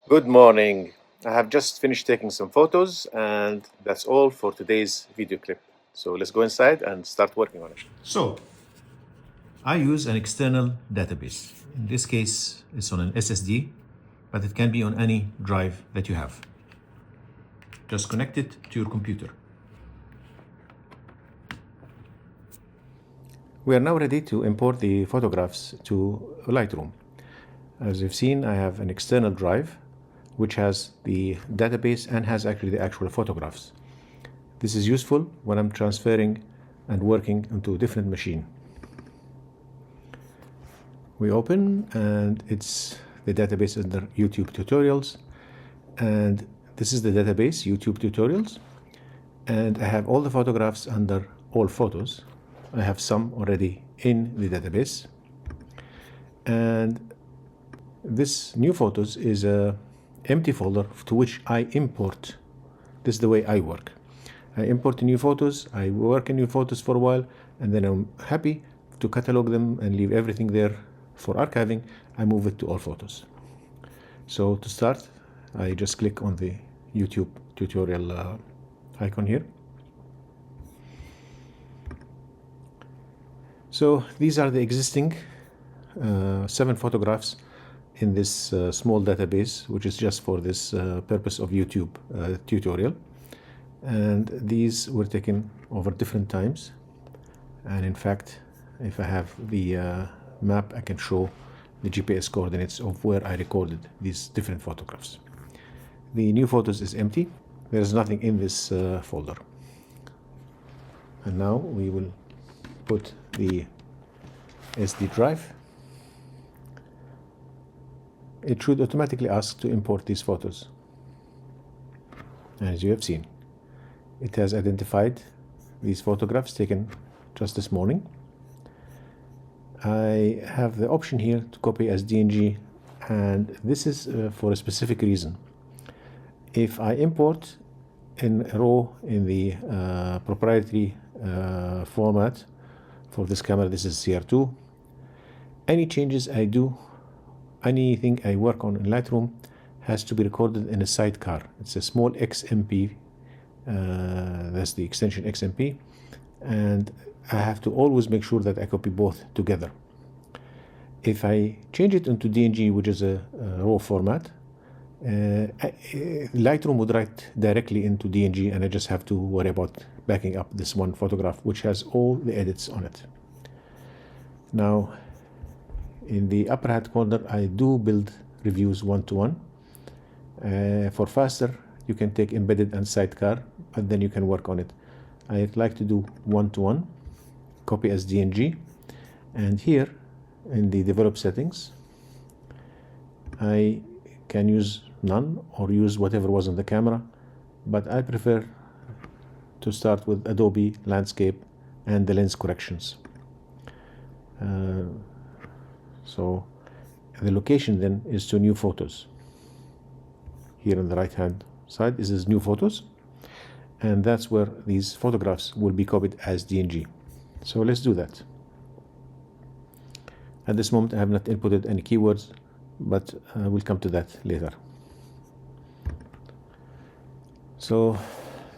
Good morning. I have just finished taking some photos, and that's all for today's video clip. So let's go inside and start working on it. So, I use an external database. In this case, it's on an SSD, but it can be on any drive that you have. Just connect it to your computer. We are now ready to import the photographs to Lightroom. As you've seen, I have an external drive which has the database and has actually the actual photographs. This is useful when I'm transferring and working onto a different machine. We open and it's the database under YouTube tutorials, and this is the database YouTube tutorials, and I have all the photographs under all photos. I have some already in the database, and this new photos is a empty folder to which I import. This is the way I work. I import new photos, I work in new photos for a while, and then I'm happy to catalog them and leave everything there for archiving. I move it to all photos. So to start, I just click on the YouTube tutorial icon here. So these are the existing 7 photographs in this small database, which is just for this purpose of YouTube tutorial. And these were taken over different times. And in fact, if I have the map, I can show the GPS coordinates of where I recorded these different photographs. The new photos is empty. There's nothing in this folder. And now we will put the SD drive. It should automatically ask to import these photos. As you have seen, it has identified these photographs taken just this morning. I have the option here to copy as DNG, and this is for a specific reason. If I import in RAW in the proprietary format for this camera, this is CR2, any changes I do, anything I work on in Lightroom has to be recorded in a sidecar. It's a small XMP, that's the extension XMP, and I have to always make sure that I copy both together. If I change it into DNG, which is a RAW format, Lightroom would write directly into DNG, and I just have to worry about backing up this one photograph, which has all the edits on it. Now, in the upper right corner, I do build reviews one-to-one. For faster, you can take embedded and sidecar, and then you can work on it. I like to do one-to-one, copy as DNG, and here in the develop settings, I can use none or use whatever was on the camera, but I prefer to start with Adobe landscape and the lens corrections. So the location then is to new photos. Here on the right hand side is new photos, and that's where these photographs will be copied as DNG. So let's do that. At this moment I have not inputted any keywords, but we'll come to that later. So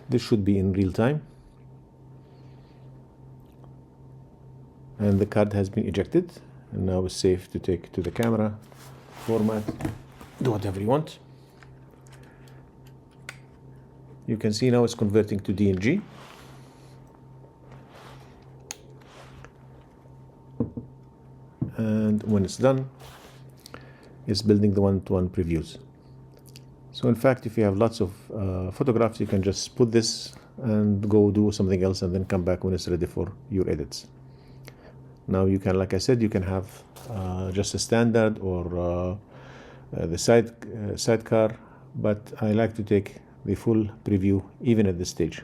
this should be in real time, and the card has been ejected, and now it's safe to take to the camera, format, do whatever you want. You can see now it's converting to DNG. And when it's done, it's building the one-to-one previews. So in fact, if you have lots of photographs, you can just put this and go do something else and then come back when it's ready for your edits. Now you can, like I said, you can have just a standard or the sidecar, but I like to take the full preview even at this stage.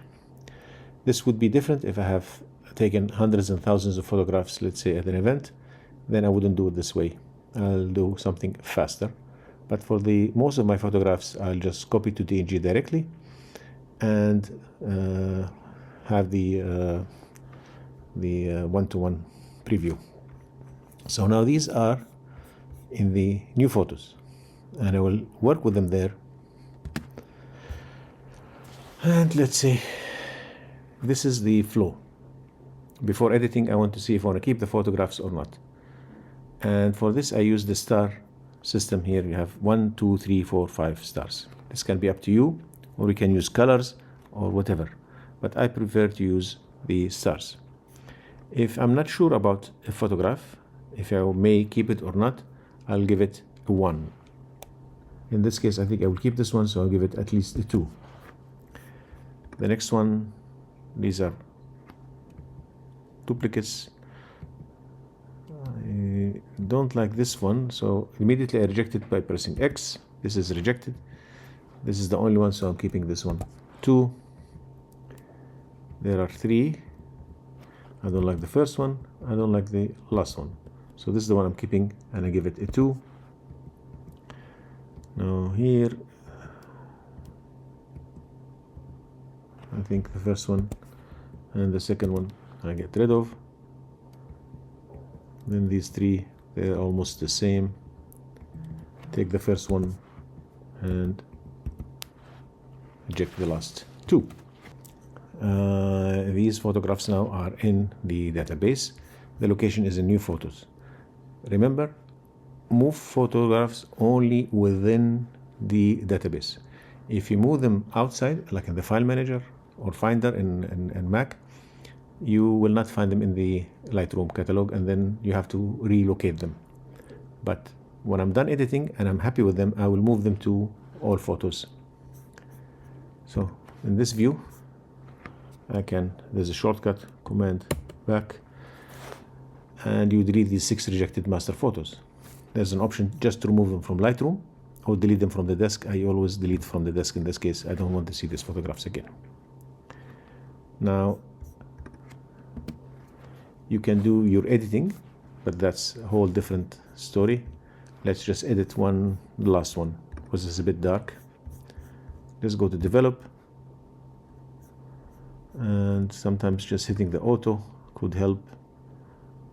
This would be different if I have taken hundreds and thousands of photographs, let's say at an event. Then I wouldn't do it this way. I'll do something faster. But for the most of my photographs, I'll just copy to DNG directly and have the one-to-one preview. So now these are in the new photos. and I will work with them there. And let's say this is the flow. Before editing, I want to see if I want to keep the photographs or not. And for this, I use the star system here. You have 1, 2, 3, 4, 5 stars. This can be up to you, or you can use colors or whatever. But I prefer to use the stars. If I'm not sure about a photograph, if I may keep it or not, I'll give it a 1. In this case, I think I will keep this one, so I'll give it at least a 2. The next one, these are duplicates. I don't like this one, so immediately I reject it by pressing X. This is rejected. This is the only one, so I'm keeping this one. 2. There are 3. I don't like the first one. I don't like the last one. So this is the one I'm keeping, and I give it a 2. Now here, I think the first one and the second one I get rid of. Then these 3, they're almost the same. Take the first one and reject the last 2. These photographs now are in the database. The location is in new photos. Remember, move photographs only within the database. If you move them outside, like in the file manager or Finder in Mac, you will not find them in the Lightroom catalog, and then you have to relocate them. But when I'm done editing and I'm happy with them, I will move them to all photos. So in this view, there's a shortcut, Command back, and you delete these 6 rejected master photos. There's an option just to remove them from Lightroom or delete them from the desk. I always delete from the desk in this case. I don't want to see these photographs again. Now, you can do your editing, but that's a whole different story. Let's just edit the last one, because it's a bit dark. Let's go to develop, and sometimes just hitting the auto could help.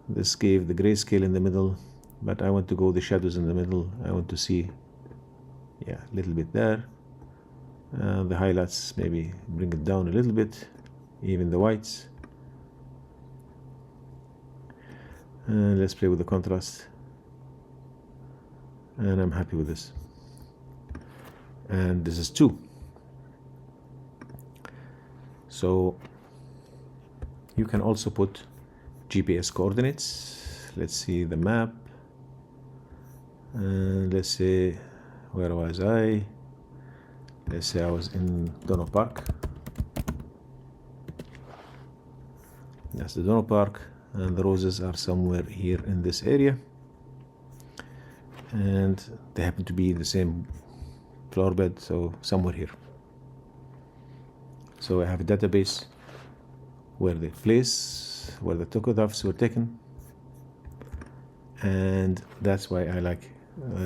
This gave the grayscale in the middle, but I want to go the shadows in the middle. I want to see, yeah, a little bit there. The highlights, maybe bring it down a little bit, even the whites. And let's play with the contrast. And I'm happy with this. And this is 2. So you can also put GPS coordinates. Let's see the map. And let's say, where was I? Let's say I was in Dono Park. That's the Dono Park, and the roses are somewhere here in this area. And they happen to be the same flower bed, so somewhere here. So I have a database where the photographs were taken, and that's why I like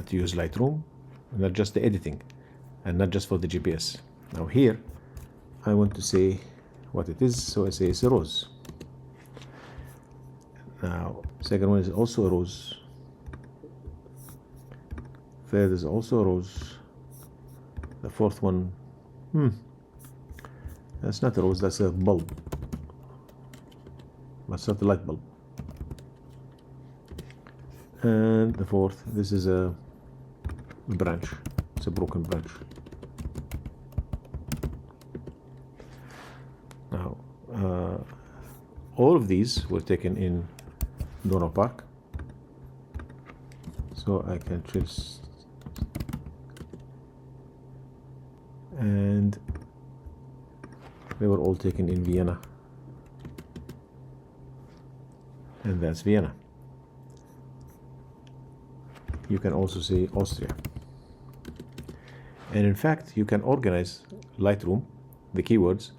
to use Lightroom, not just the editing and not just for the GPS. Now here I want to say what it is, so I say it's a rose. Now second one is also a rose, third is also a rose, the fourth one, that's not a rose, that's a bulb, that's not a light bulb. And the fourth, this is a branch, it's a broken branch. Now all of these were taken in Dono Park, so I can just, and they were all taken in Vienna, and that's Vienna. You can also say Austria. And in fact, you can organize Lightroom, the keywords,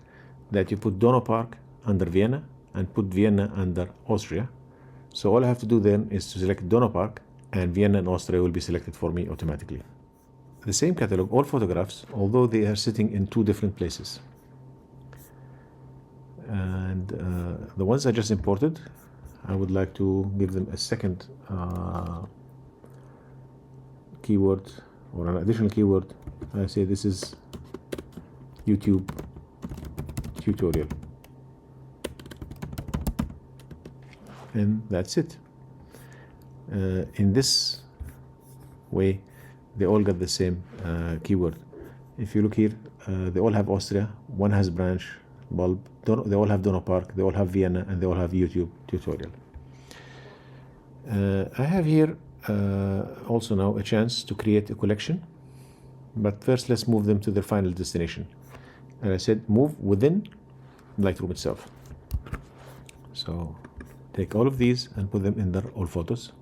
that you put Dono Park under Vienna and put Vienna under Austria. So all I have to do then is to select Dono Park, and Vienna and Austria will be selected for me automatically. The same catalog, all photographs, although they are sitting in 2 different places. And the ones I just imported, I would like to give them a second keyword or an additional keyword, I say this is YouTube tutorial, and that's it. In this way, they all got the same keyword. If you look here, they all have Austria, one has branch, bulb, they all have Donau Park, they all have Vienna, and they all have YouTube tutorial. I have here also now a chance to create a collection, but first let's move them to their final destination. And I said move within Lightroom itself. So take all of these and put them in their all photos.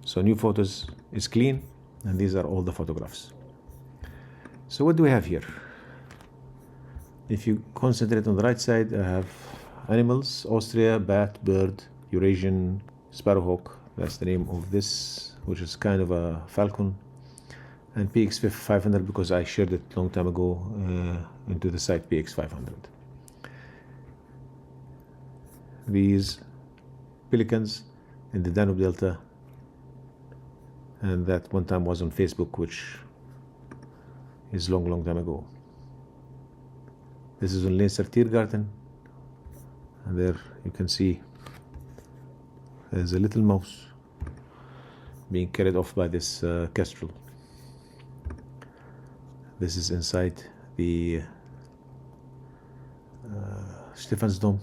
So new photos is clean, and these are all the photographs. So what do we have here? If you concentrate on the right side, I have animals: Austria, bat, bird, Eurasian, sparrowhawk. That's the name of this, which is kind of a falcon. And PX500 because I shared it a long time ago into the site PX500. These pelicans in the Danube Delta, and that one time was on Facebook, which is long time ago. This is on Leinster Tiergarten, and there you can see there's a little mouse being carried off by this kestrel. This is inside the Stephansdom,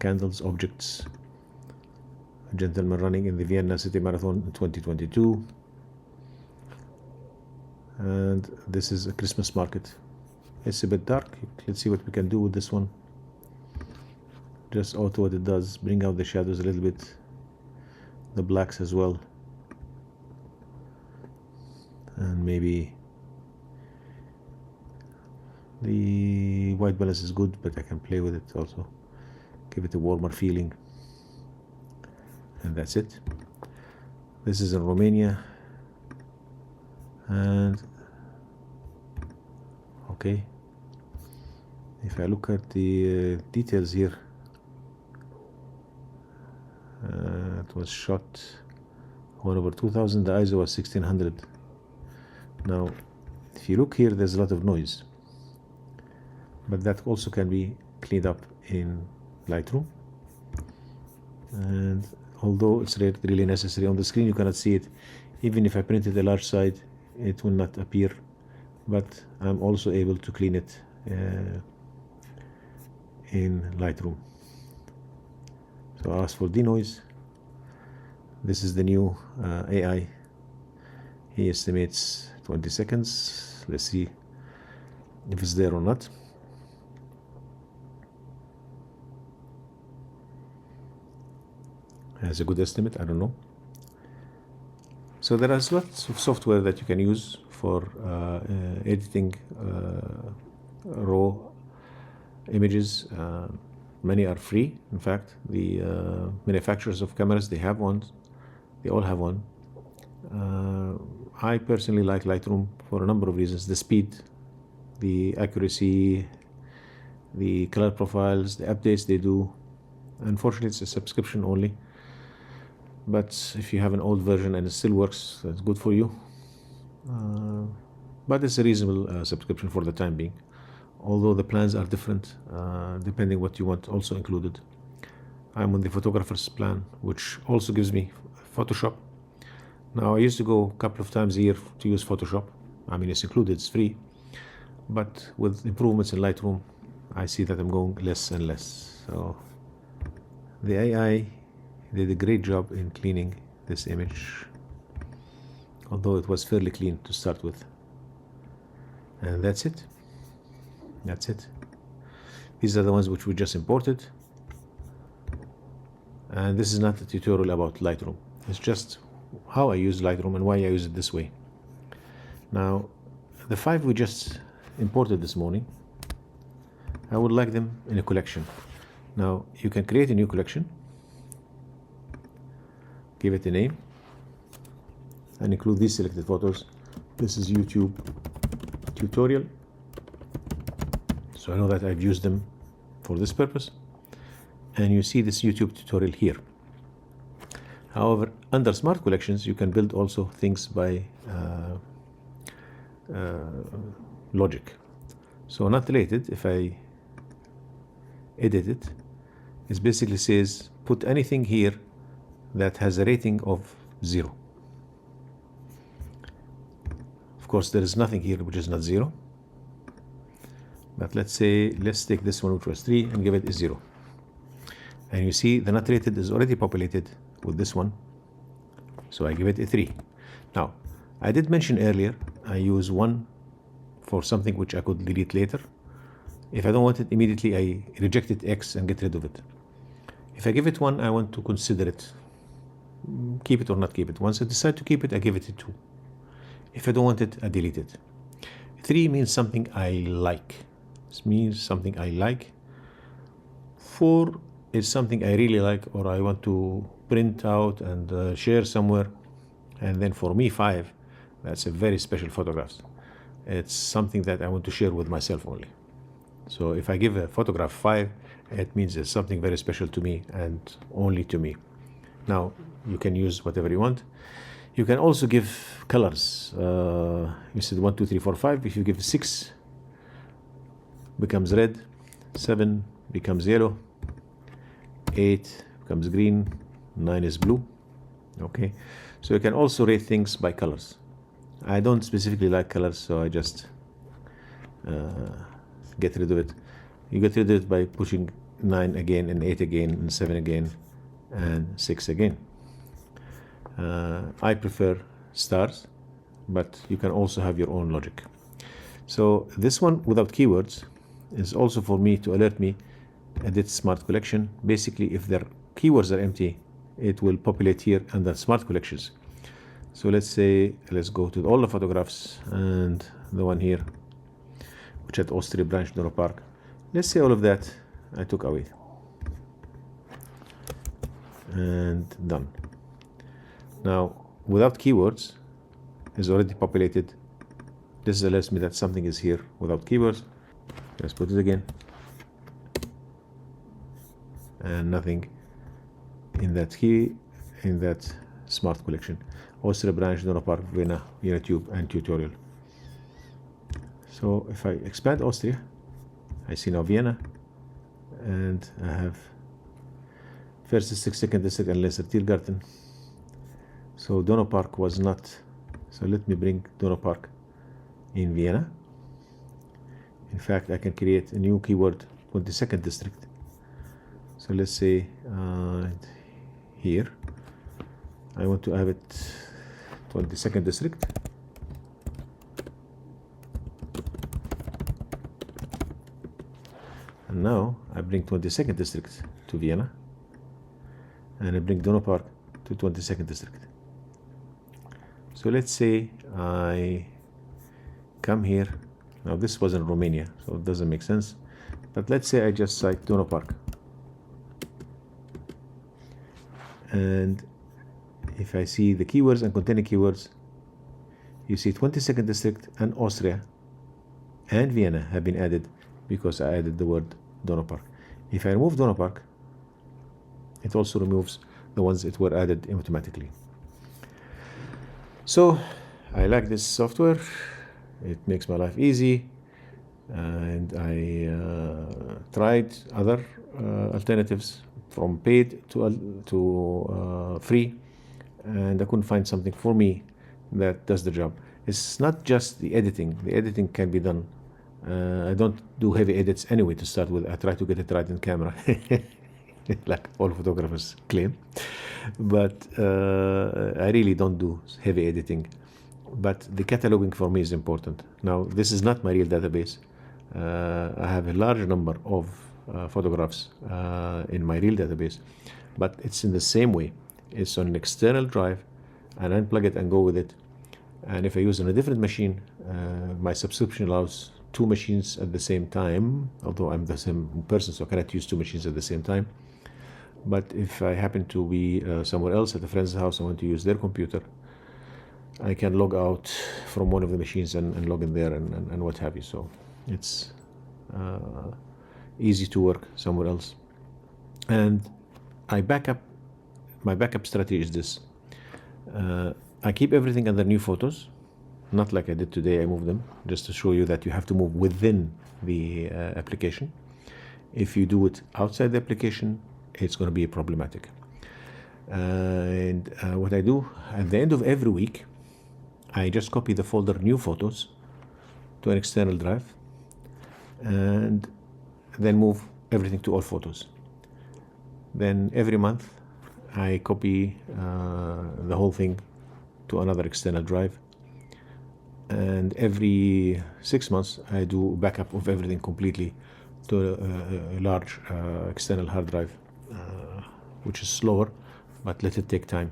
candles, objects, a gentleman running in the Vienna City Marathon in 2022. And this is a Christmas market. It's a bit dark. Let's see what we can do with this one. Just auto what it does, bring out the shadows a little bit, the blacks as well, and maybe the white balance is good, but I can play with it also, give it a warmer feeling. And that's it. This is in Romania, and okay, if I look at the details here, it was shot 1/2000, the ISO was 1600. Now if you look here, there's a lot of noise, but that also can be cleaned up in Lightroom. And although it's really necessary, on the screen you cannot see it. Even if I printed a large side, it will not appear, but I'm also able to clean it in Lightroom. So I ask for denoise. This is the new AI. He estimates 20 seconds. Let's see if it's there or not. Has a good estimate, I don't know. So there are lots of software that you can use for editing raw images. Many are free. In fact, the manufacturers of cameras, they have one. They all have one. I personally like Lightroom for a number of reasons: the speed, the accuracy, the color profiles, the updates they do. Unfortunately, it's a subscription only, but if you have an old version and it still works, that's good for you. But it's a reasonable subscription for the time being, although the plans are different depending what you want also included. I'm on the photographer's plan, which also gives me Photoshop. Now I used to go a couple of times a year to use Photoshop. I mean, it's included, it's free, but with improvements in Lightroom, I see that I'm going less and less. So the AI did a great job in cleaning this image, although it was fairly clean to start with. And that's it. That's it. These are the ones which we just imported. And this is not a tutorial about Lightroom. It's just how I use Lightroom and why I use it this way. Now, the 5 we just imported this morning, I would like them in a collection. Now, you can create a new collection, give it a name, and include these selected photos. This is YouTube tutorial. So I know that I've used them for this purpose. And you see this YouTube tutorial here. However, under Smart Collections, you can build also things by logic. So not related, if I edit it, it basically says put anything here that has a rating of 0. Of course, there is nothing here which is not 0. But let's take this one which was 3 and give it a 0. And you see the not rated is already populated with this one. So I give it a 3. Now, I did mention earlier, I use 1 for something which I could delete later. If I don't want it immediately, I reject it X and get rid of it. If I give it 1, I want to consider it. Keep it or not keep it. Once I decide to keep it, I give it a 2. If I don't want it, I delete it. 3 means something I like. This means something I like. 4 is something I really like or I want to print out and share somewhere. And then for me, 5, that's a very special photograph. It's something that I want to share with myself only. So if I give a photograph 5, it means it's something very special to me and only to me. Now, you can use whatever you want. You can also give colors. You said 1, 2, 3, 4, 5. If you give 6, becomes red. 7 becomes yellow. 8 becomes green. 9 is blue. Okay. So you can also rate things by colors. I don't specifically like colors, so I just get rid of it. You get rid of it by pushing 9 again and 8 again and 7 again and 6 again. I prefer stars, but you can also have your own logic. So this one without keywords is also for me to alert me, edit smart collection. Basically, if their keywords are empty, it will populate here under smart collections. So let's go to all the photographs and the one here, which at Austria branch Dora Park. Let's say all of that I took away. And done. Now, without keywords, is already populated. This alerts me that something is here without keywords. Let's put it again. And nothing in that smart collection. Austria branch, Dora Park, Vienna, Vienna Tube, and tutorial. So if I expand Austria, I see now Vienna, and I have first district, second district, and lesser Tiergarten. So Donau Park was not, so let me bring Donau Park in Vienna. In fact, I can create a new keyword, 22nd district. So let's say here, I want to have it 22nd district. And now I bring 22nd district to Vienna, and I bring Donau Park to 22nd district. So let's say I come here. Now this was in Romania, so it doesn't make sense. But let's say I just cite Donau Park. And if I see the keywords and containing keywords, you see 22nd district and Austria and Vienna have been added because I added the word Donau Park. If I remove Donau Park, it also removes the ones that were added automatically. So I like this software. It makes my life easy, and I tried other alternatives from paid to free, and I couldn't find something for me that does the job. It's not just the editing. The editing can be done. I don't do heavy edits anyway to start with. I try to get it right in camera, like all photographers claim. But I really don't do heavy editing. But the cataloging for me is important. Now, this is not my real database. I have a large number of photographs in my real database, but it's in the same way. It's on an external drive, and unplug it and go with it. And if I use on a different machine, my subscription allows 2 machines at the same time, although I'm the same person, so I cannot use 2 machines at the same time. But if I happen to be somewhere else at a friend's house, I want to use their computer, I can log out from one of the machines and log in there and what have you. So it's easy to work somewhere else. And my backup strategy is this. I keep everything under new photos, not like I did today. I moved them just to show you that you have to move within the application. If you do it outside the application, it's going to be problematic. And what I do at the end of every week, I just copy the folder new photos to an external drive and then move everything to all photos. Then every month I copy the whole thing to another external drive, and every 6 months I do backup of everything completely to a large external hard drive, which is slower, but let it take time.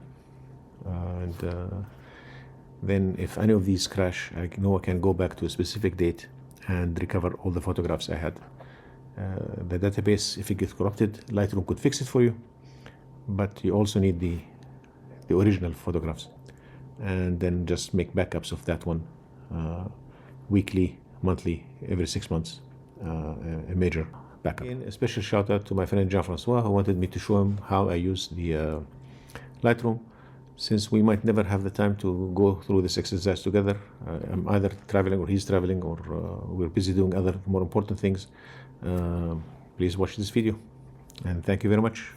Then if any of these crash, I know I can go back to a specific date and recover all the photographs I had. The database, if it gets corrupted, Lightroom could fix it for you, but you also need the original photographs, and then just make backups of that one weekly, monthly, every 6 months, a major backup. And a special shout out to my friend Jean-Francois, who wanted me to show him how I use the Lightroom. Since we might never have the time to go through this exercise together, I'm either traveling or he's traveling, or we're busy doing other more important things. Please watch this video, and thank you very much.